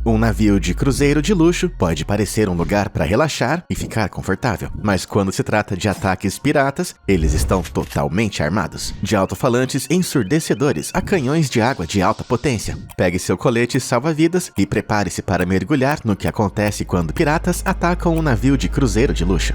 Um navio de cruzeiro de luxo pode parecer um lugar para relaxar e ficar confortável, mas quando se trata de ataques piratas, eles estão totalmente armados, de alto-falantes ensurdecedores a canhões de água de alta potência. Pegue seu colete salva-vidas e prepare-se para mergulhar no que acontece quando piratas atacam um navio de cruzeiro de luxo.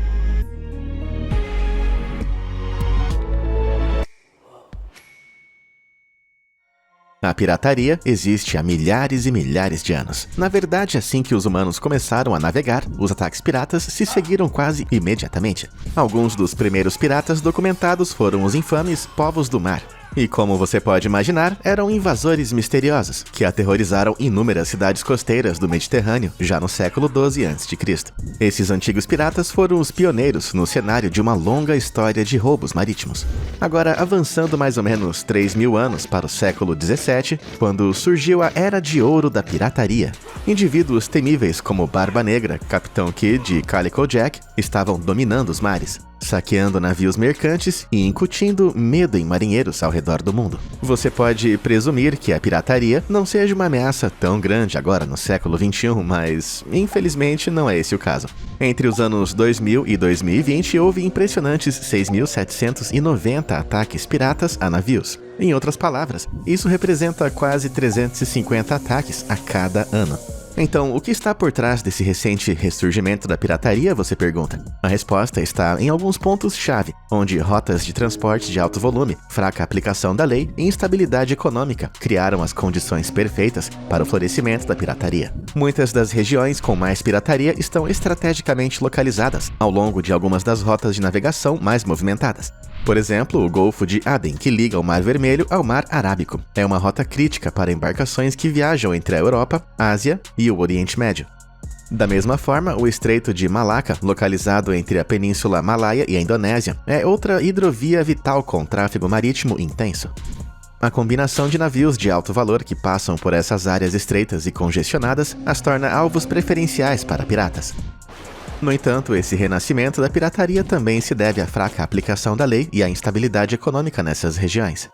A pirataria existe há milhares e milhares de anos. Na verdade, assim que os humanos começaram a navegar, os ataques piratas se seguiram quase imediatamente. Alguns dos primeiros piratas documentados foram os infames povos do mar. E como você pode imaginar, eram invasores misteriosos, que aterrorizaram inúmeras cidades costeiras do Mediterrâneo já no século XII a.C. Esses antigos piratas foram os pioneiros no cenário de uma longa história de roubos marítimos. Agora, avançando mais ou menos 3.000 anos para o século XVII, quando surgiu a Era de Ouro da Pirataria. Indivíduos temíveis como Barba Negra, Capitão Kidd e Calico Jack estavam dominando os mares, saqueando navios mercantes e incutindo medo em marinheiros ao redor do mundo. Você pode presumir que a pirataria não seja uma ameaça tão grande agora no século XXI, mas infelizmente não é esse o caso. Entre os anos 2000 e 2020 houve impressionantes 6.790 ataques piratas a navios. Em outras palavras, isso representa quase 350 ataques a cada ano. Então, o que está por trás desse recente ressurgimento da pirataria, você pergunta? A resposta está em alguns pontos-chave, onde rotas de transporte de alto volume, fraca aplicação da lei e instabilidade econômica criaram as condições perfeitas para o florescimento da pirataria. Muitas das regiões com mais pirataria estão estrategicamente localizadas ao longo de algumas das rotas de navegação mais movimentadas. Por exemplo, o Golfo de Aden, que liga o Mar Vermelho ao Mar Arábico. É uma rota crítica para embarcações que viajam entre a Europa, Ásia e o Oriente Médio. Da mesma forma, o Estreito de Malacca, localizado entre a Península Malaia e a Indonésia, é outra hidrovia vital com tráfego marítimo intenso. A combinação de navios de alto valor que passam por essas áreas estreitas e congestionadas as torna alvos preferenciais para piratas. No entanto, esse renascimento da pirataria também se deve à fraca aplicação da lei e à instabilidade econômica nessas regiões.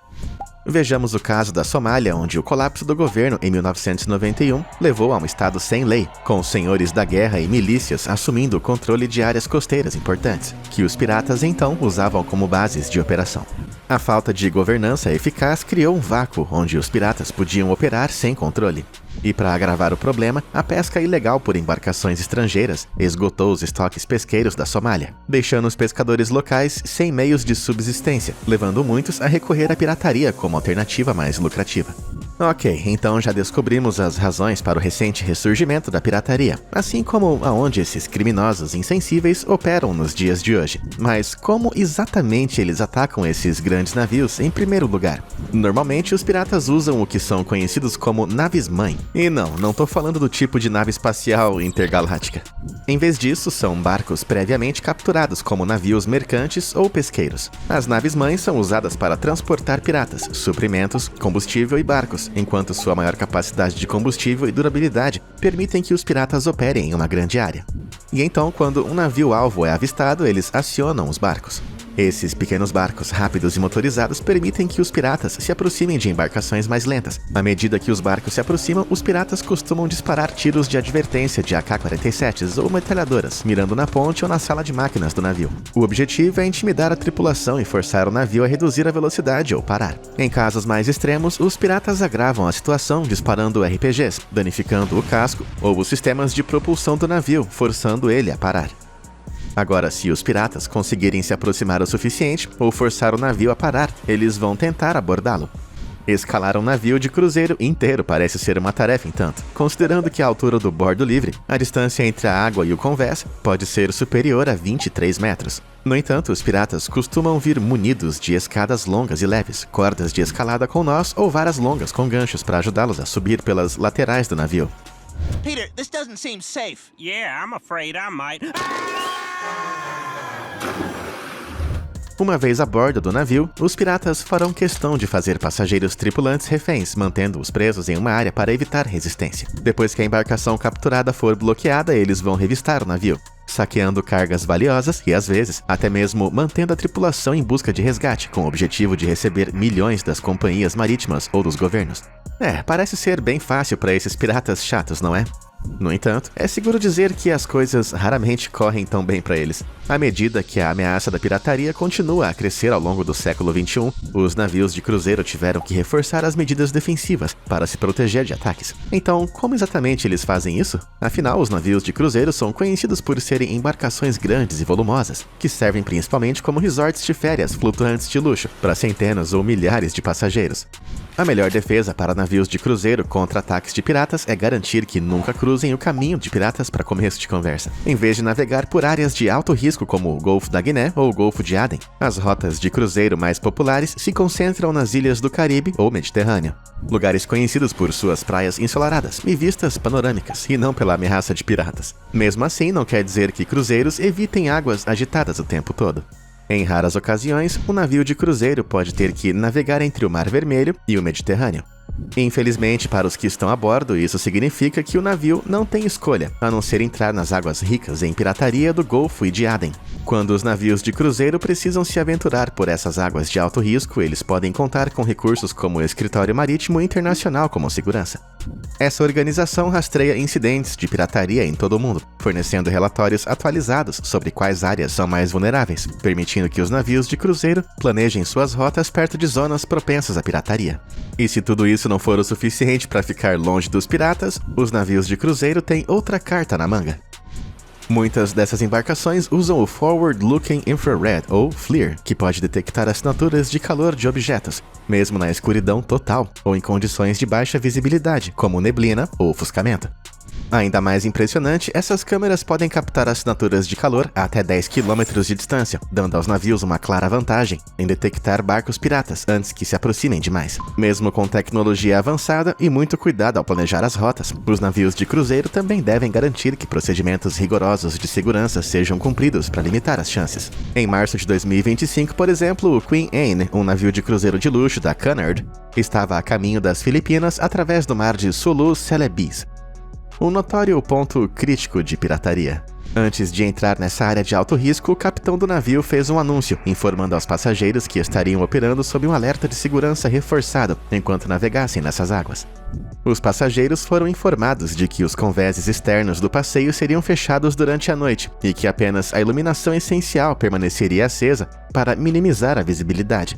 Vejamos o caso da Somália, onde o colapso do governo em 1991 levou a um estado sem lei, com os senhores da guerra e milícias assumindo o controle de áreas costeiras importantes, que os piratas então usavam como bases de operação. A falta de governança eficaz criou um vácuo onde os piratas podiam operar sem controle. E para agravar o problema, a pesca ilegal por embarcações estrangeiras esgotou os estoques pesqueiros da Somália, deixando os pescadores locais sem meios de subsistência, levando muitos a recorrer à pirataria como alternativa mais lucrativa. Ok, então já descobrimos as razões para o recente ressurgimento da pirataria, assim como aonde esses criminosos insensíveis operam nos dias de hoje. Mas como exatamente eles atacam esses grandes navios em primeiro lugar? Normalmente os piratas usam o que são conhecidos como naves-mãe. E não tô falando do tipo de nave espacial intergaláctica. Em vez disso, são barcos previamente capturados como navios mercantes ou pesqueiros. As naves-mães são usadas para transportar piratas, suprimentos, combustível e barcos, enquanto sua maior capacidade de combustível e durabilidade permitem que os piratas operem em uma grande área. E então, quando um navio-alvo é avistado, eles acionam os barcos. Esses pequenos barcos rápidos e motorizados permitem que os piratas se aproximem de embarcações mais lentas. À medida que os barcos se aproximam, os piratas costumam disparar tiros de advertência de AK-47s ou metralhadoras, mirando na ponte ou na sala de máquinas do navio. O objetivo é intimidar a tripulação e forçar o navio a reduzir a velocidade ou parar. Em casos mais extremos, os piratas agravam a situação disparando RPGs, danificando o casco ou os sistemas de propulsão do navio, forçando ele a parar. Agora, se os piratas conseguirem se aproximar o suficiente ou forçar o navio a parar, eles vão tentar abordá-lo. Escalar um navio de cruzeiro inteiro parece ser uma tarefa, entanto, considerando que a altura do bordo livre, a distância entre a água e o convés, pode ser superior a 23 metros. No entanto, os piratas costumam vir munidos de escadas longas e leves, cordas de escalada com nós ou varas longas com ganchos para ajudá-los a subir pelas laterais do navio. Peter, this doesn't seem safe. Yeah, I'm afraid I might. Uma vez a bordo do navio, os piratas farão questão de fazer passageiros tripulantes reféns, mantendo-os presos em uma área para evitar resistência. Depois que a embarcação capturada for bloqueada, eles vão revistar o navio. saqueando cargas valiosas e, às vezes, até mesmo mantendo a tripulação em busca de resgate, com o objetivo de receber milhões das companhias marítimas ou dos governos. Parece ser bem fácil para esses piratas chatos, não é? No entanto, é seguro dizer que as coisas raramente correm tão bem para eles. À medida que a ameaça da pirataria continua a crescer ao longo do século XXI, os navios de cruzeiro tiveram que reforçar as medidas defensivas para se proteger de ataques. Então, como exatamente eles fazem isso? Afinal, os navios de cruzeiro são conhecidos por serem embarcações grandes e volumosas, que servem principalmente como resorts de férias flutuantes de luxo para centenas ou milhares de passageiros. A melhor defesa para navios de cruzeiro contra ataques de piratas é garantir que nunca cruzem o caminho de piratas para começo de conversa, em vez de navegar por áreas de alto risco como o Golfo da Guiné ou o Golfo de Aden. As rotas de cruzeiro mais populares se concentram nas ilhas do Caribe ou Mediterrâneo, lugares conhecidos por suas praias ensolaradas e vistas panorâmicas, e não pela ameaça de piratas. Mesmo assim, não quer dizer que cruzeiros evitem águas agitadas o tempo todo. Em raras ocasiões, um navio de cruzeiro pode ter que navegar entre o Mar Vermelho e o Mediterrâneo. Infelizmente, para os que estão a bordo, isso significa que o navio não tem escolha, a não ser entrar nas águas ricas em pirataria do Golfo e de Aden. Quando os navios de cruzeiro precisam se aventurar por essas águas de alto risco, eles podem contar com recursos como o Escritório Marítimo Internacional como segurança. Essa organização rastreia incidentes de pirataria em todo o mundo, fornecendo relatórios atualizados sobre quais áreas são mais vulneráveis, permitindo que os navios de cruzeiro planejem suas rotas perto de zonas propensas à pirataria. E se tudo isso não for o suficiente para ficar longe dos piratas, os navios de cruzeiro têm outra carta na manga. Muitas dessas embarcações usam o Forward Looking Infrared, ou FLIR, que pode detectar assinaturas de calor de objetos, mesmo na escuridão total ou em condições de baixa visibilidade, como neblina ou ofuscamento. Ainda mais impressionante, essas câmeras podem captar assinaturas de calor a até 10 km de distância, dando aos navios uma clara vantagem em detectar barcos piratas antes que se aproximem demais. Mesmo com tecnologia avançada e muito cuidado ao planejar as rotas, os navios de cruzeiro também devem garantir que procedimentos rigorosos de segurança sejam cumpridos para limitar as chances. Em março de 2025, por exemplo, o Queen Anne, um navio de cruzeiro de luxo da Cunard, estava a caminho das Filipinas através do mar de Sulu Celebes, um notório ponto crítico de pirataria. Antes de entrar nessa área de alto risco, o capitão do navio fez um anúncio, informando aos passageiros que estariam operando sob um alerta de segurança reforçado enquanto navegassem nessas águas. Os passageiros foram informados de que os convéses externos do passeio seriam fechados durante a noite e que apenas a iluminação essencial permaneceria acesa para minimizar a visibilidade.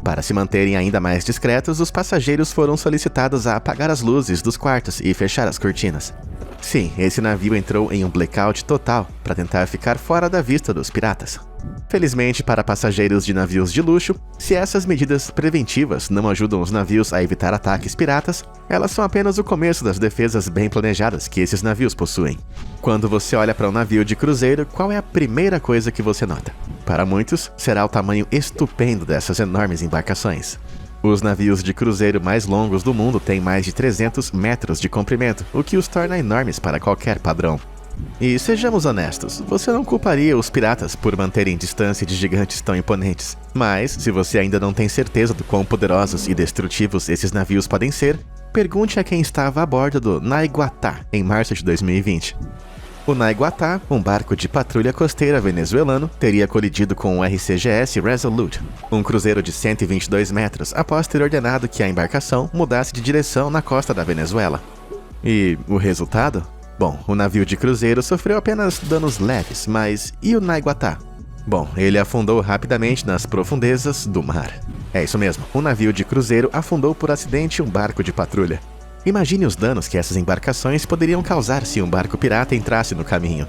Para se manterem ainda mais discretos, os passageiros foram solicitados a apagar as luzes dos quartos e fechar as cortinas. Sim, esse navio entrou em um blackout total para tentar ficar fora da vista dos piratas. Felizmente para passageiros de navios de luxo, se essas medidas preventivas não ajudam os navios a evitar ataques piratas, elas são apenas o começo das defesas bem planejadas que esses navios possuem. Quando você olha para um navio de cruzeiro, qual é a primeira coisa que você nota? Para muitos, será o tamanho estupendo dessas enormes embarcações. Os navios de cruzeiro mais longos do mundo têm mais de 300 metros de comprimento, o que os torna enormes para qualquer padrão. E sejamos honestos, você não culparia os piratas por manterem distância de gigantes tão imponentes. Mas, se você ainda não tem certeza do quão poderosos e destrutivos esses navios podem ser, pergunte a quem estava a bordo do Naiguatá em março de 2020. O Naiguatá, um barco de patrulha costeira venezuelano, teria colidido com o RCGS Resolute, um cruzeiro de 122 metros, após ter ordenado que a embarcação mudasse de direção na costa da Venezuela. E o resultado? Bom, o navio de cruzeiro sofreu apenas danos leves, mas e o Naiguatá? Bom, ele afundou rapidamente nas profundezas do mar. É isso mesmo, um navio de cruzeiro afundou por acidente um barco de patrulha. Imagine os danos que essas embarcações poderiam causar se um barco pirata entrasse no caminho.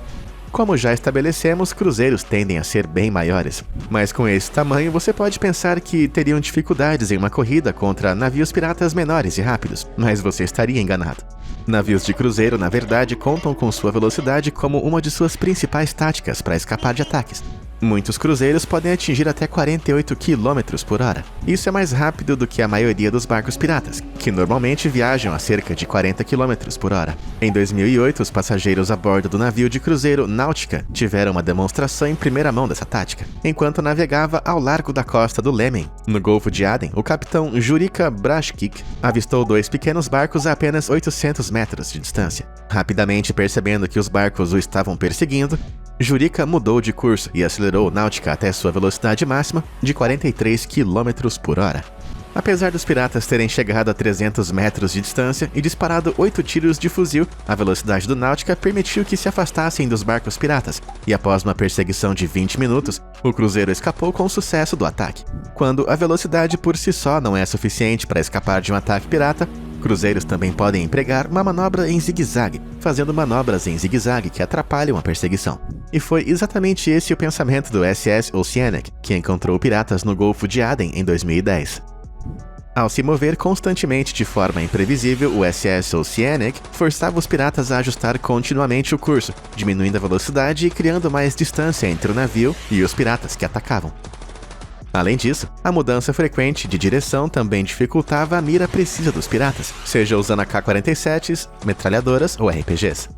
Como já estabelecemos, cruzeiros tendem a ser bem maiores, mas com esse tamanho você pode pensar que teriam dificuldades em uma corrida contra navios piratas menores e rápidos, mas você estaria enganado. Navios de cruzeiro, na verdade, contam com sua velocidade como uma de suas principais táticas para escapar de ataques. Muitos cruzeiros podem atingir até 48 km por hora. Isso é mais rápido do que a maioria dos barcos piratas, que normalmente viajam a cerca de 40 km por hora. Em 2008, os passageiros a bordo do navio de cruzeiro Náutica tiveram uma demonstração em primeira mão dessa tática, enquanto navegava ao largo da costa do Lêmen. No Golfo de Aden, o capitão Jurika Brashkik avistou dois pequenos barcos a apenas 800 metros de distância. Rapidamente percebendo que os barcos o estavam perseguindo, Jurica mudou de curso e acelerou o Náutica até sua velocidade máxima de 43 km/h. Apesar dos piratas terem chegado a 300 metros de distância e disparado 8 tiros de fuzil, a velocidade do Náutica permitiu que se afastassem dos barcos piratas, e após uma perseguição de 20 minutos, o cruzeiro escapou com sucesso do ataque. Quando a velocidade por si só não é suficiente para escapar de um ataque pirata, cruzeiros também podem empregar uma manobra em zigue-zague, fazendo manobras em zigue-zague que atrapalham a perseguição. E foi exatamente esse o pensamento do SS Oceanic, que encontrou piratas no Golfo de Aden em 2010. Ao se mover constantemente de forma imprevisível, o SS Oceanic forçava os piratas a ajustar continuamente o curso, diminuindo a velocidade e criando mais distância entre o navio e os piratas que atacavam. Além disso, a mudança frequente de direção também dificultava a mira precisa dos piratas, seja usando AK-47s, metralhadoras ou RPGs.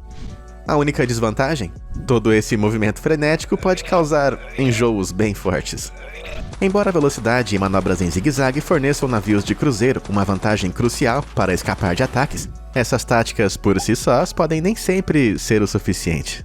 A única desvantagem? Todo esse movimento frenético pode causar enjoos bem fortes. Embora a velocidade e manobras em zigue-zague forneçam navios de cruzeiro uma vantagem crucial para escapar de ataques, essas táticas por si sós podem nem sempre ser o suficiente.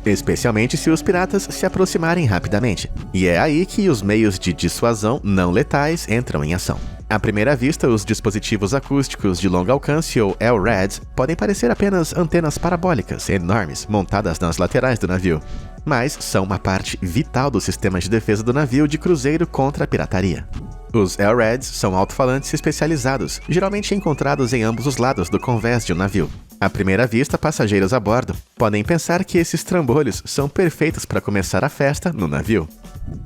Especialmente se os piratas se aproximarem rapidamente, e é aí que os meios de dissuasão não letais entram em ação. À primeira vista, os dispositivos acústicos de longo alcance, ou LRADs, podem parecer apenas antenas parabólicas enormes montadas nas laterais do navio, mas são uma parte vital do sistema de defesa do navio de cruzeiro contra a pirataria. Os LRADs são alto-falantes especializados, geralmente encontrados em ambos os lados do convés de um navio. À primeira vista, passageiros a bordo podem pensar que esses trambolhos são perfeitos para começar a festa no navio.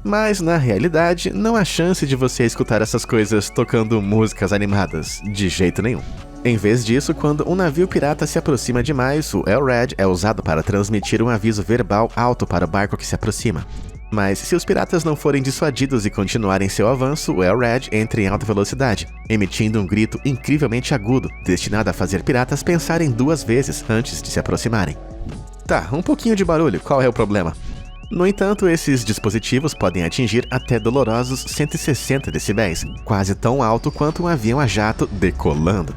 Mas, na realidade, não há chance de você escutar essas coisas tocando músicas animadas, de jeito nenhum. Em vez disso, quando um navio pirata se aproxima demais, o LRAD é usado para transmitir um aviso verbal alto para o barco que se aproxima. Mas se os piratas não forem dissuadidos e continuarem seu avanço, o LRAD entra em alta velocidade, emitindo um grito incrivelmente agudo, destinado a fazer piratas pensarem 2 vezes antes de se aproximarem. Tá, um pouquinho de barulho, qual é o problema? No entanto, esses dispositivos podem atingir até dolorosos 160 decibéis, quase tão alto quanto um avião a jato decolando.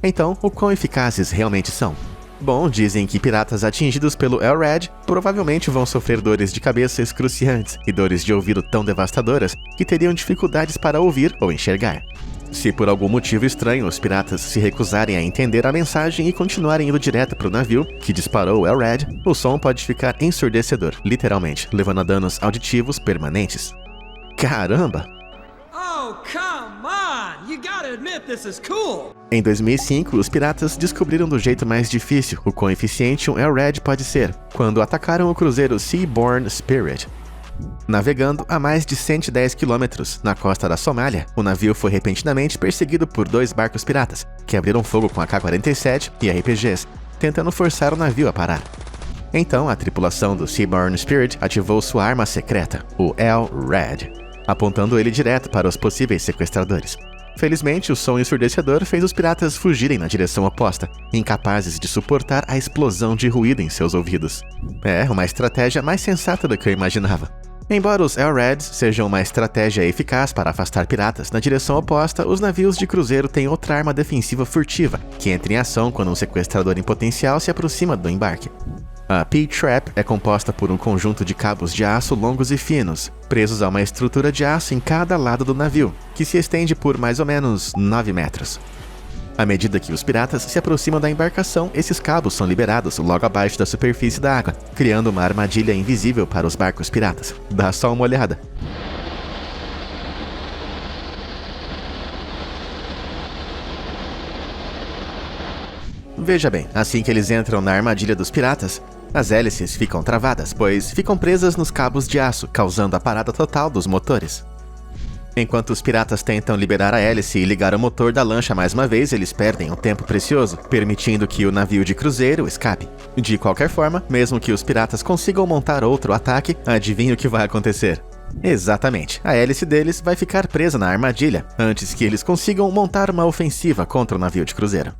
Então, o quão eficazes realmente são? Bom, dizem que piratas atingidos pelo LRAD provavelmente vão sofrer dores de cabeça excruciantes e dores de ouvido tão devastadoras que teriam dificuldades para ouvir ou enxergar. Se por algum motivo estranho os piratas se recusarem a entender a mensagem e continuarem indo direto para o navio que disparou o LRAD, o som pode ficar ensurdecedor, literalmente, levando a danos auditivos permanentes. Caramba! Oh, come on! You gotta admit this is cool! Em 2005, os piratas descobriram do jeito mais difícil o quão eficiente um LRAD pode ser, quando atacaram o cruzeiro Seabourn Spirit. Navegando a mais de 110 km na costa da Somália, o navio foi repentinamente perseguido por 2 barcos piratas, que abriram fogo com AK-47 e RPGs, tentando forçar o navio a parar. Então, a tripulação do Seabourn Spirit ativou sua arma secreta, o LRAD, apontando ele direto para os possíveis sequestradores. Felizmente, o som ensurdecedor fez os piratas fugirem na direção oposta, incapazes de suportar a explosão de ruído em seus ouvidos. É uma estratégia mais sensata do que eu imaginava. Embora os LRADs sejam uma estratégia eficaz para afastar piratas, na direção oposta, os navios de cruzeiro têm outra arma defensiva furtiva, que entra em ação quando um sequestrador em potencial se aproxima do embarque. A P-Trap é composta por um conjunto de cabos de aço longos e finos, presos a uma estrutura de aço em cada lado do navio, que se estende por mais ou menos 9 metros. À medida que os piratas se aproximam da embarcação, esses cabos são liberados logo abaixo da superfície da água, criando uma armadilha invisível para os barcos piratas. Dá só uma olhada. Veja bem, assim que eles entram na armadilha dos piratas, as hélices ficam travadas, pois ficam presas nos cabos de aço, causando a parada total dos motores. Enquanto os piratas tentam liberar a hélice e ligar o motor da lancha mais uma vez, eles perdem um tempo precioso, permitindo que o navio de cruzeiro escape. De qualquer forma, mesmo que os piratas consigam montar outro ataque, adivinha o que vai acontecer? Exatamente, a hélice deles vai ficar presa na armadilha, antes que eles consigam montar uma ofensiva contra o navio de cruzeiro.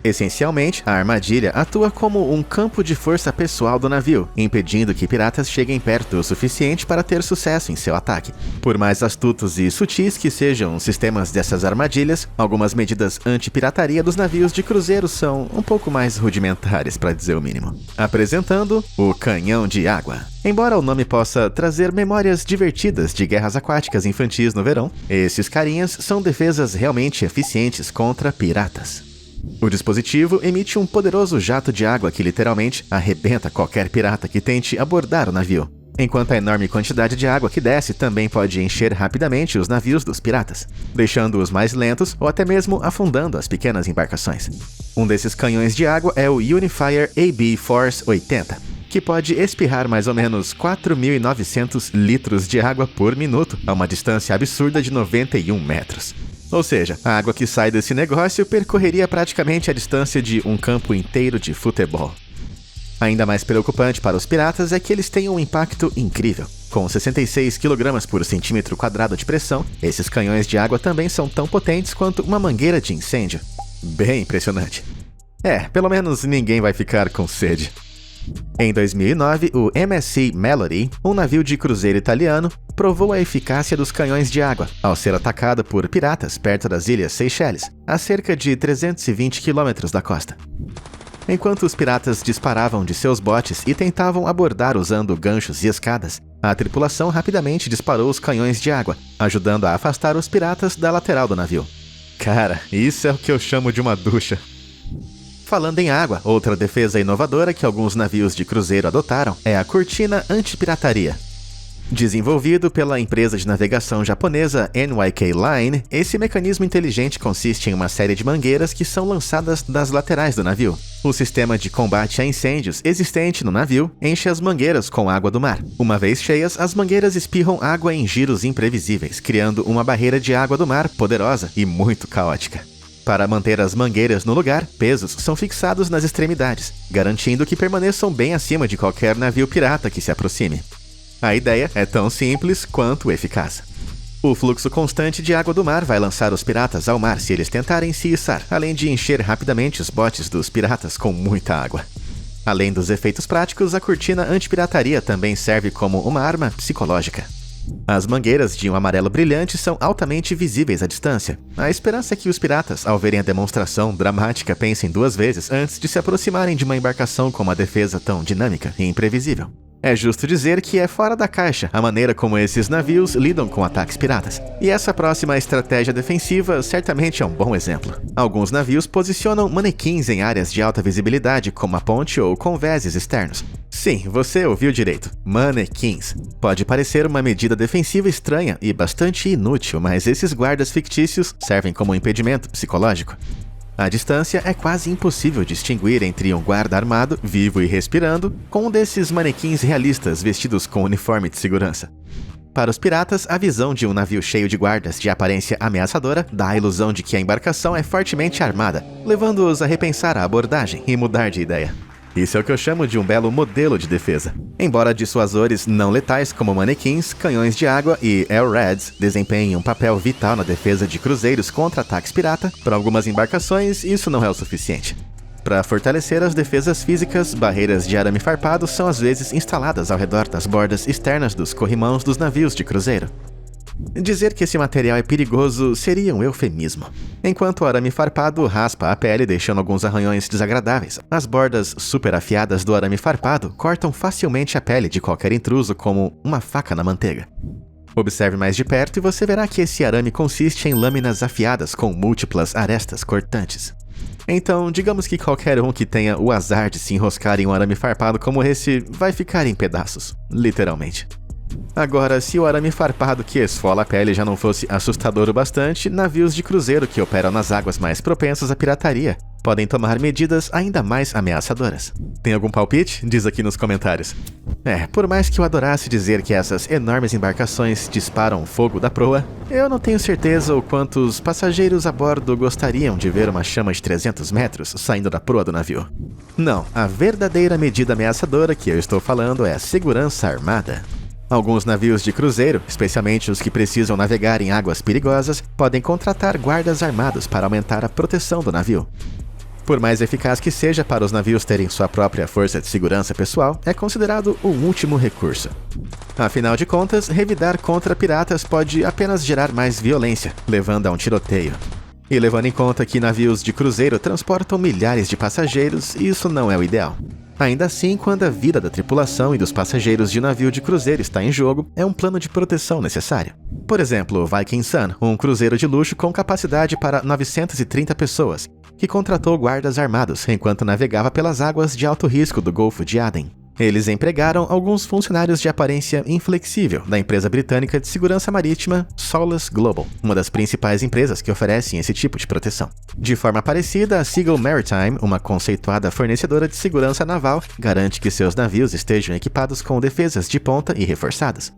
Essencialmente, a armadilha atua como um campo de força pessoal do navio, impedindo que piratas cheguem perto o suficiente para ter sucesso em seu ataque. Por mais astutos e sutis que sejam os sistemas dessas armadilhas, algumas medidas anti-pirataria dos navios de cruzeiro são um pouco mais rudimentares, para dizer o mínimo. Apresentando o canhão de água. Embora o nome possa trazer memórias divertidas de guerras aquáticas infantis no verão, esses carinhas são defesas realmente eficientes contra piratas. O dispositivo emite um poderoso jato de água que literalmente arrebenta qualquer pirata que tente abordar o navio, enquanto a enorme quantidade de água que desce também pode encher rapidamente os navios dos piratas, deixando-os mais lentos ou até mesmo afundando as pequenas embarcações. Um desses canhões de água é o Unifier AB Force 80, que pode espirrar mais ou menos 4.900 litros de água por minuto a uma distância absurda de 91 metros. Ou seja, a água que sai desse negócio percorreria praticamente a distância de um campo inteiro de futebol. Ainda mais preocupante para os piratas é que eles têm um impacto incrível. Com 66 kg por centímetro quadrado de pressão, esses canhões de água também são tão potentes quanto uma mangueira de incêndio. Bem impressionante. Pelo menos ninguém vai ficar com sede. Em 2009, o MSC Melody, um navio de cruzeiro italiano, provou a eficácia dos canhões de água ao ser atacado por piratas perto das ilhas Seychelles, a cerca de 320 km da costa. Enquanto os piratas disparavam de seus botes e tentavam abordar usando ganchos e escadas, a tripulação rapidamente disparou os canhões de água, ajudando a afastar os piratas da lateral do navio. Cara, isso é o que eu chamo de uma ducha. Falando em água, outra defesa inovadora que alguns navios de cruzeiro adotaram é a cortina anti-pirataria. Desenvolvido pela empresa de navegação japonesa NYK Line, esse mecanismo inteligente consiste em uma série de mangueiras que são lançadas das laterais do navio. O sistema de combate a incêndios existente no navio enche as mangueiras com água do mar. Uma vez cheias, as mangueiras espirram água em giros imprevisíveis, criando uma barreira de água do mar poderosa e muito caótica. Para manter as mangueiras no lugar, pesos são fixados nas extremidades, garantindo que permaneçam bem acima de qualquer navio pirata que se aproxime. A ideia é tão simples quanto eficaz. O fluxo constante de água do mar vai lançar os piratas ao mar se eles tentarem se içar, além de encher rapidamente os botes dos piratas com muita água. Além dos efeitos práticos, a cortina anti-pirataria também serve como uma arma psicológica. As mangueiras de um amarelo brilhante são altamente visíveis à distância. A esperança é que os piratas, ao verem a demonstração dramática, pensem duas vezes antes de se aproximarem de uma embarcação com uma defesa tão dinâmica e imprevisível. É justo dizer que é fora da caixa a maneira como esses navios lidam com ataques piratas. E essa próxima estratégia defensiva certamente é um bom exemplo. Alguns navios posicionam manequins em áreas de alta visibilidade, como a ponte ou convéses externos. Sim, você ouviu direito. Manequins. Pode parecer uma medida defensiva estranha e bastante inútil, mas esses guardas fictícios servem como um impedimento psicológico. À distância, é quase impossível distinguir entre um guarda armado, vivo e respirando, com um desses manequins realistas vestidos com uniforme de segurança. Para os piratas, a visão de um navio cheio de guardas de aparência ameaçadora dá a ilusão de que a embarcação é fortemente armada, levando-os a repensar a abordagem e mudar de ideia. Isso é o que eu chamo de um belo modelo de defesa. Embora dissuasores não letais como manequins, canhões de água e air-rads desempenhem um papel vital na defesa de cruzeiros contra ataques pirata, para algumas embarcações isso não é o suficiente. Para fortalecer as defesas físicas, barreiras de arame farpado são às vezes instaladas ao redor das bordas externas dos corrimãos dos navios de cruzeiro. Dizer que esse material é perigoso seria um eufemismo. Enquanto o arame farpado raspa a pele, deixando alguns arranhões desagradáveis, as bordas super afiadas do arame farpado cortam facilmente a pele de qualquer intruso como uma faca na manteiga. Observe mais de perto e você verá que esse arame consiste em lâminas afiadas com múltiplas arestas cortantes. Então, digamos que qualquer um que tenha o azar de se enroscar em um arame farpado como esse vai ficar em pedaços, literalmente. Agora, se o arame farpado que esfola a pele já não fosse assustador o bastante, navios de cruzeiro que operam nas águas mais propensas à pirataria podem tomar medidas ainda mais ameaçadoras. Tem algum palpite? Diz aqui nos comentários. Por mais que eu adorasse dizer que essas enormes embarcações disparam fogo da proa, eu não tenho certeza o quanto os passageiros a bordo gostariam de ver uma chama de 300 metros saindo da proa do navio. Não, a verdadeira medida ameaçadora que eu estou falando é a segurança armada. Alguns navios de cruzeiro, especialmente os que precisam navegar em águas perigosas, podem contratar guardas armados para aumentar a proteção do navio. Por mais eficaz que seja para os navios terem sua própria força de segurança pessoal, é considerado o último recurso. Afinal de contas, revidar contra piratas pode apenas gerar mais violência, levando a um tiroteio. E levando em conta que navios de cruzeiro transportam milhares de passageiros, isso não é o ideal. Ainda assim, quando a vida da tripulação e dos passageiros de um navio de cruzeiro está em jogo, é um plano de proteção necessário. Por exemplo, o Viking Sun, um cruzeiro de luxo com capacidade para 930 pessoas, que contratou guardas armados enquanto navegava pelas águas de alto risco do Golfo de Aden. Eles empregaram alguns funcionários de aparência inflexível da empresa britânica de segurança marítima Solace Global, uma das principais empresas que oferecem esse tipo de proteção. De forma parecida, a Seagull Maritime, uma conceituada fornecedora de segurança naval, garante que seus navios estejam equipados com defesas de ponta e reforçadas.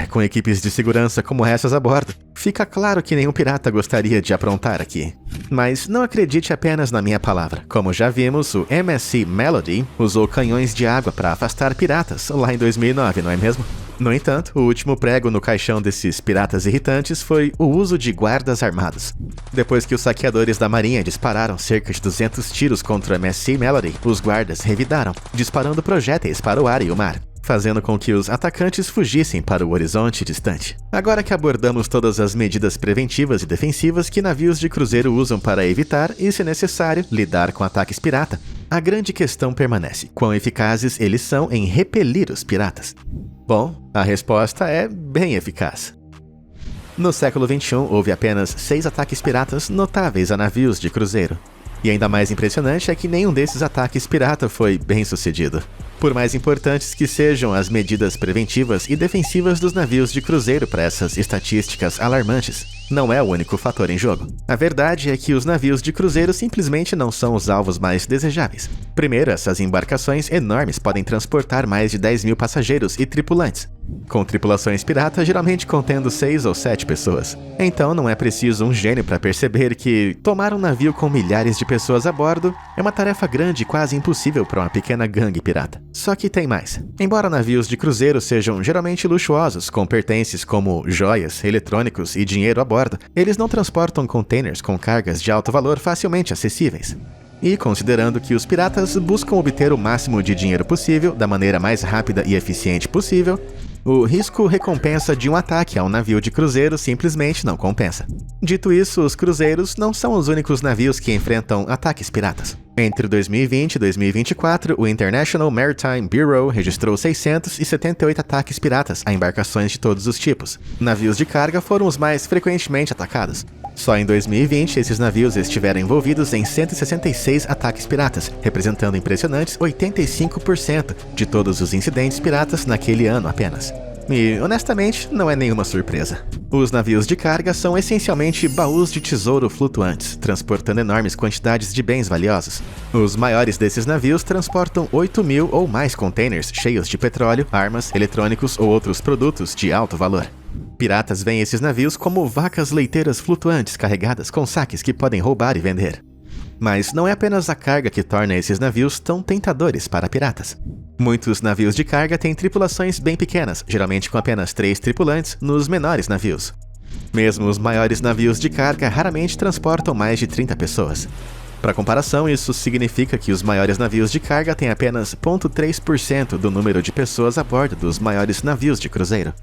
Com equipes de segurança como essas a bordo, fica claro que nenhum pirata gostaria de aprontar aqui. Mas não acredite apenas na minha palavra. Como já vimos, o MSC Melody usou canhões de água para afastar piratas lá em 2009, não é mesmo? No entanto, o último prego no caixão desses piratas irritantes foi o uso de guardas armados. Depois que os saqueadores da marinha dispararam cerca de 200 tiros contra o MSC Melody, os guardas revidaram, disparando projéteis para o ar e o mar, fazendo com que os atacantes fugissem para o horizonte distante. Agora que abordamos todas as medidas preventivas e defensivas que navios de cruzeiro usam para evitar e, se necessário, lidar com ataques pirata, a grande questão permanece: quão eficazes eles são em repelir os piratas? Bom, a resposta é bem eficaz. No século XXI, houve apenas 6 ataques piratas notáveis a navios de cruzeiro. E ainda mais impressionante é que nenhum desses ataques pirata foi bem sucedido. Por mais importantes que sejam as medidas preventivas e defensivas dos navios de cruzeiro para essas estatísticas alarmantes, não é o único fator em jogo. A verdade é que os navios de cruzeiro simplesmente não são os alvos mais desejáveis. Primeiro, essas embarcações enormes podem transportar mais de 10 mil passageiros e tripulantes, com tripulações piratas geralmente contendo 6 ou 7 pessoas. Então não é preciso um gênio para perceber que tomar um navio com milhares de pessoas a bordo é uma tarefa grande e quase impossível para uma pequena gangue pirata. Só que tem mais. Embora navios de cruzeiro sejam geralmente luxuosos, com pertences como joias, eletrônicos e dinheiro a bordo, eles não transportam containers com cargas de alto valor facilmente acessíveis. E considerando que os piratas buscam obter o máximo de dinheiro possível da maneira mais rápida e eficiente possível, o risco-recompensa de um ataque a um navio de cruzeiro simplesmente não compensa. Dito isso, os cruzeiros não são os únicos navios que enfrentam ataques piratas. Entre 2020 e 2024, o International Maritime Bureau registrou 678 ataques piratas a embarcações de todos os tipos. Navios de carga foram os mais frequentemente atacados. Só em 2020, esses navios estiveram envolvidos em 166 ataques piratas, representando impressionantes 85% de todos os incidentes piratas naquele ano apenas. E, honestamente, não é nenhuma surpresa. Os navios de carga são essencialmente baús de tesouro flutuantes, transportando enormes quantidades de bens valiosos. Os maiores desses navios transportam 8 mil ou mais containers cheios de petróleo, armas, eletrônicos ou outros produtos de alto valor. Piratas veem esses navios como vacas leiteiras flutuantes carregadas com saques que podem roubar e vender. Mas não é apenas a carga que torna esses navios tão tentadores para piratas. Muitos navios de carga têm tripulações bem pequenas, geralmente com apenas 3 tripulantes, nos menores navios. Mesmo os maiores navios de carga raramente transportam mais de 30 pessoas. Para comparação, isso significa que os maiores navios de carga têm apenas 0,3% do número de pessoas a bordo dos maiores navios de cruzeiro.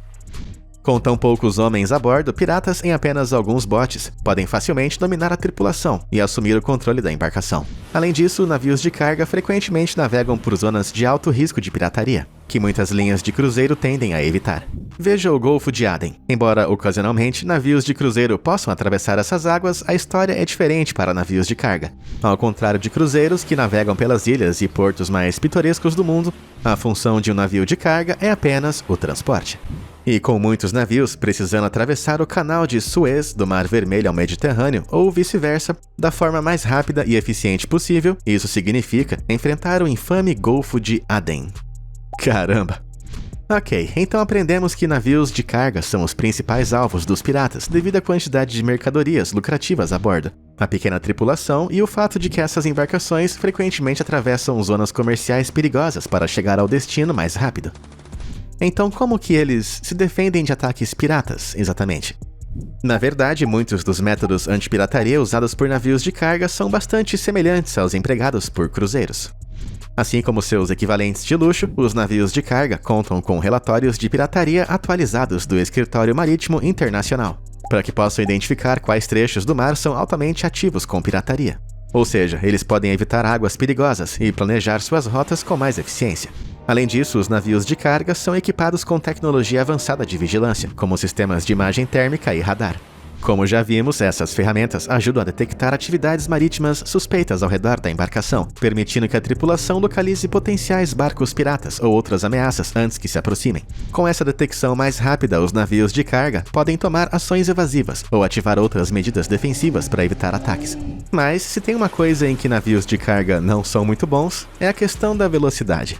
Com tão poucos homens a bordo, piratas em apenas alguns botes podem facilmente dominar a tripulação e assumir o controle da embarcação. Além disso, navios de carga frequentemente navegam por zonas de alto risco de pirataria, que muitas linhas de cruzeiro tendem a evitar. Veja o Golfo de Aden. Embora ocasionalmente navios de cruzeiro possam atravessar essas águas, a história é diferente para navios de carga. Ao contrário de cruzeiros que navegam pelas ilhas e portos mais pitorescos do mundo, a função de um navio de carga é apenas o transporte. E com muitos navios precisando atravessar o canal de Suez do Mar Vermelho ao Mediterrâneo ou vice-versa da forma mais rápida e eficiente possível, isso significa enfrentar o infame Golfo de Aden. Caramba! Ok, então aprendemos que navios de carga são os principais alvos dos piratas devido à quantidade de mercadorias lucrativas a bordo, a pequena tripulação e o fato de que essas embarcações frequentemente atravessam zonas comerciais perigosas para chegar ao destino mais rápido. Então, como que eles se defendem de ataques piratas, exatamente? Na verdade, muitos dos métodos antipirataria usados por navios de carga são bastante semelhantes aos empregados por cruzeiros. Assim como seus equivalentes de luxo, os navios de carga contam com relatórios de pirataria atualizados do Escritório Marítimo Internacional, para que possam identificar quais trechos do mar são altamente ativos com pirataria. Ou seja, eles podem evitar águas perigosas e planejar suas rotas com mais eficiência. Além disso, os navios de carga são equipados com tecnologia avançada de vigilância, como sistemas de imagem térmica e radar. Como já vimos, essas ferramentas ajudam a detectar atividades marítimas suspeitas ao redor da embarcação, permitindo que a tripulação localize potenciais barcos piratas ou outras ameaças antes que se aproximem. Com essa detecção mais rápida, os navios de carga podem tomar ações evasivas ou ativar outras medidas defensivas para evitar ataques. Mas, se tem uma coisa em que navios de carga não são muito bons, é a questão da velocidade.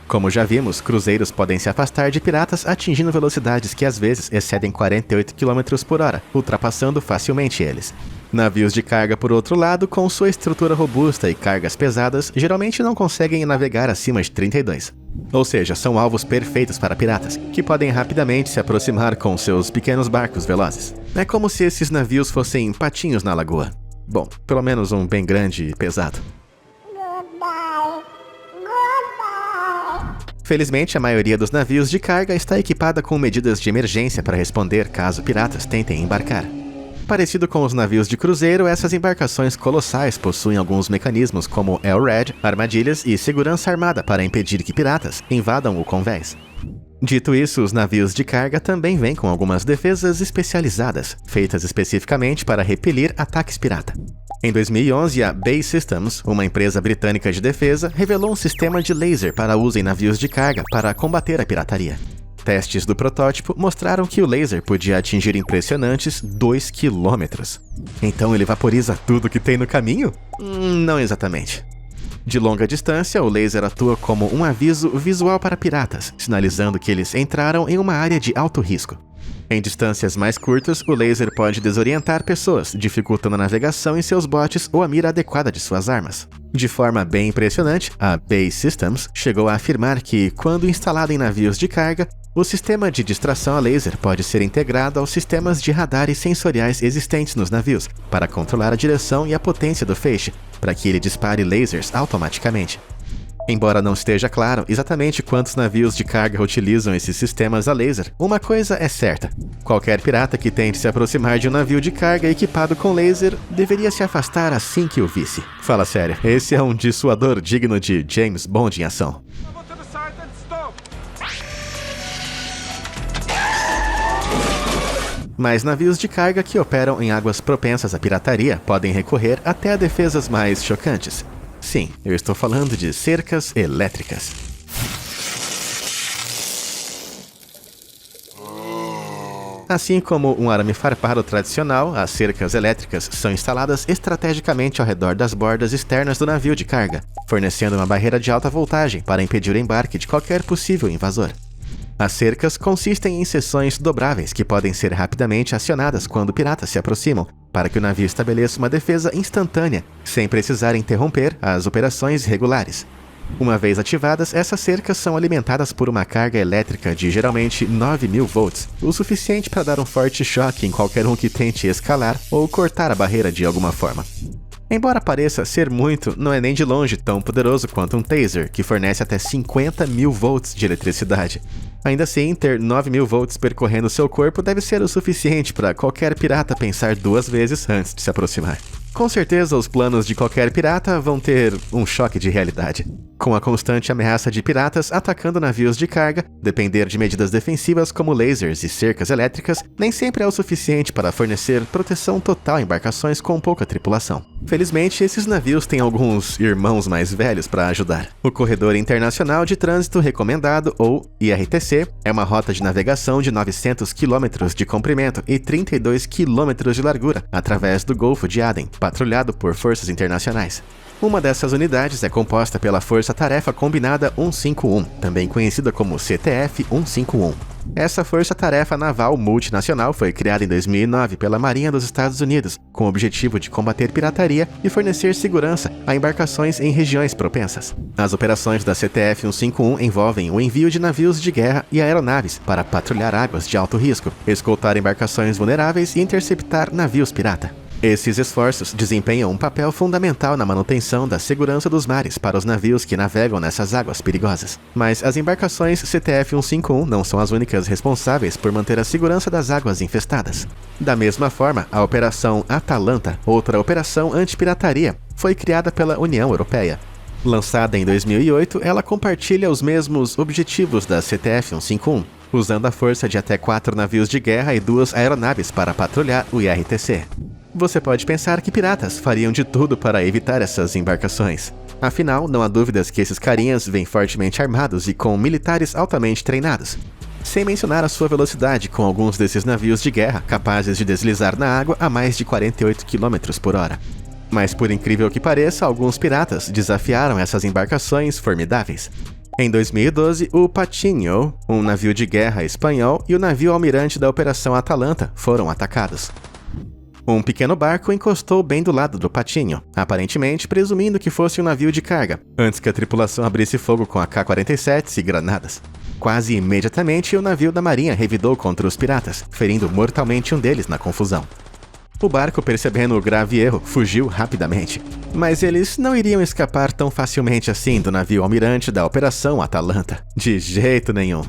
Como já vimos, cruzeiros podem se afastar de piratas atingindo velocidades que às vezes excedem 48 km por hora, ultrapassando facilmente eles. Navios de carga, por outro lado, com sua estrutura robusta e cargas pesadas, geralmente não conseguem navegar acima de 32. Ou seja, são alvos perfeitos para piratas, que podem rapidamente se aproximar com seus pequenos barcos velozes. É como se esses navios fossem patinhos na lagoa. Bom, pelo menos um bem grande e pesado. Felizmente, a maioria dos navios de carga está equipada com medidas de emergência para responder caso piratas tentem embarcar. Parecido com os navios de cruzeiro, essas embarcações colossais possuem alguns mecanismos como LRAD, armadilhas e segurança armada para impedir que piratas invadam o convés. Dito isso, os navios de carga também vêm com algumas defesas especializadas, feitas especificamente para repelir ataques pirata. Em 2011, a BAE Systems, uma empresa britânica de defesa, revelou um sistema de laser para uso em navios de carga para combater a pirataria. Testes do protótipo mostraram que o laser podia atingir impressionantes 2 km. Então ele vaporiza tudo que tem no caminho? Não exatamente. De longa distância, o laser atua como um aviso visual para piratas, sinalizando que eles entraram em uma área de alto risco. Em distâncias mais curtas, o laser pode desorientar pessoas, dificultando a navegação em seus botes ou a mira adequada de suas armas. De forma bem impressionante, a BAE Systems chegou a afirmar que, quando instalado em navios de carga, o sistema de distração a laser pode ser integrado aos sistemas de radares sensoriais existentes nos navios, para controlar a direção e a potência do feixe, para que ele dispare lasers automaticamente. Embora não esteja claro exatamente quantos navios de carga utilizam esses sistemas a laser, uma coisa é certa: qualquer pirata que tente se aproximar de um navio de carga equipado com laser deveria se afastar assim que o visse. Fala sério, esse é um dissuador digno de James Bond em ação. Mas navios de carga que operam em águas propensas à pirataria podem recorrer até a defesas mais chocantes. Sim, eu estou falando de cercas elétricas. Assim como um arame farpado tradicional, as cercas elétricas são instaladas estrategicamente ao redor das bordas externas do navio de carga, fornecendo uma barreira de alta voltagem para impedir o embarque de qualquer possível invasor. As cercas consistem em seções dobráveis que podem ser rapidamente acionadas quando piratas se aproximam, para que o navio estabeleça uma defesa instantânea, sem precisar interromper as operações regulares. Uma vez ativadas, essas cercas são alimentadas por uma carga elétrica de geralmente 9.000 volts, o suficiente para dar um forte choque em qualquer um que tente escalar ou cortar a barreira de alguma forma. Embora pareça ser muito, não é nem de longe tão poderoso quanto um taser, que fornece até 50.000 volts de eletricidade. Ainda assim, ter 9.000 volts percorrendo seu corpo deve ser o suficiente para qualquer pirata pensar 2 vezes antes de se aproximar. Com certeza, os planos de qualquer pirata vão ter um choque de realidade. Com a constante ameaça de piratas atacando navios de carga, depender de medidas defensivas como lasers e cercas elétricas nem sempre é o suficiente para fornecer proteção total a embarcações com pouca tripulação. Felizmente, esses navios têm alguns irmãos mais velhos para ajudar. O Corredor Internacional de Trânsito Recomendado, ou IRTC, é uma rota de navegação de 900 km de comprimento e 32 km de largura através do Golfo de Aden, patrulhado por forças internacionais. Uma dessas unidades é composta pela Força Tarefa Combinada 151, também conhecida como CTF-151. Essa força-tarefa naval multinacional foi criada em 2009 pela Marinha dos Estados Unidos, com o objetivo de combater pirataria e fornecer segurança a embarcações em regiões propensas. As operações da CTF-151 envolvem o envio de navios de guerra e aeronaves para patrulhar águas de alto risco, escoltar embarcações vulneráveis e interceptar navios pirata. Esses esforços desempenham um papel fundamental na manutenção da segurança dos mares para os navios que navegam nessas águas perigosas. Mas as embarcações CTF-151 não são as únicas responsáveis por manter a segurança das águas infestadas. Da mesma forma, a Operação Atalanta, outra operação anti-pirataria, foi criada pela União Europeia. Lançada em 2008, ela compartilha os mesmos objetivos da CTF-151, usando a força de até 4 navios de guerra e 2 aeronaves para patrulhar o IRTC. Você pode pensar que piratas fariam de tudo para evitar essas embarcações. Afinal, não há dúvidas que esses carinhas vêm fortemente armados e com militares altamente treinados. Sem mencionar a sua velocidade com alguns desses navios de guerra capazes de deslizar na água a mais de 48 km por hora. Mas por incrível que pareça, alguns piratas desafiaram essas embarcações formidáveis. Em 2012, o Patinho, um navio de guerra espanhol, e o navio almirante da Operação Atalanta foram atacados. Um pequeno barco encostou bem do lado do Patinho, aparentemente presumindo que fosse um navio de carga, antes que a tripulação abrisse fogo com AK-47 e granadas. Quase imediatamente, o navio da Marinha revidou contra os piratas, ferindo mortalmente um deles na confusão. O barco, percebendo o grave erro, fugiu rapidamente. Mas eles não iriam escapar tão facilmente assim do navio almirante da Operação Atalanta. De jeito nenhum.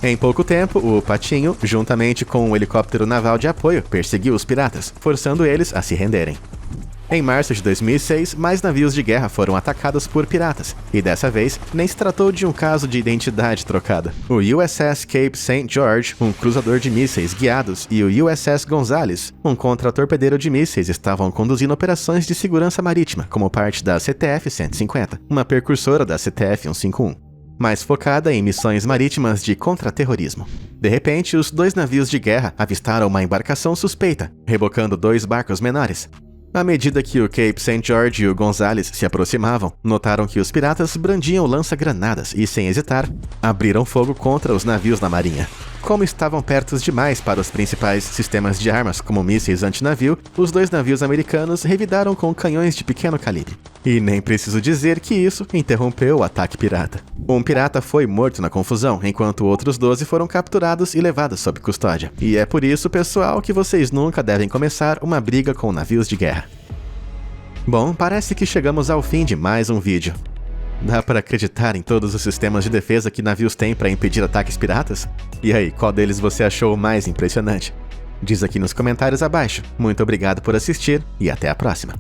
Em pouco tempo, o Patinho, juntamente com um helicóptero naval de apoio, perseguiu os piratas, forçando eles a se renderem. Em março de 2006, mais navios de guerra foram atacados por piratas, e dessa vez nem se tratou de um caso de identidade trocada. O USS Cape St. George, um cruzador de mísseis guiados, e o USS Gonzales, um contra-torpedeiro de mísseis, estavam conduzindo operações de segurança marítima como parte da CTF-150, uma precursora da CTF-151. Mais focada em missões marítimas de contra-terrorismo. De repente, os 2 navios de guerra avistaram uma embarcação suspeita, rebocando 2 barcos menores. À medida que o Cape St. George e o Gonzales se aproximavam, notaram que os piratas brandiam lança-granadas e, sem hesitar, abriram fogo contra os navios da marinha. Como estavam perto demais para os principais sistemas de armas, como mísseis antinavio, os 2 navios americanos revidaram com canhões de pequeno calibre. E nem preciso dizer que isso interrompeu o ataque pirata. Um pirata foi morto na confusão, enquanto outros 12 foram capturados e levados sob custódia. E é por isso, pessoal, que vocês nunca devem começar uma briga com navios de guerra. Bom, parece que chegamos ao fim de mais um vídeo. Dá para acreditar em todos os sistemas de defesa que navios têm para impedir ataques piratas? E aí, qual deles você achou o mais impressionante? Diz aqui nos comentários abaixo. Muito obrigado por assistir e até a próxima.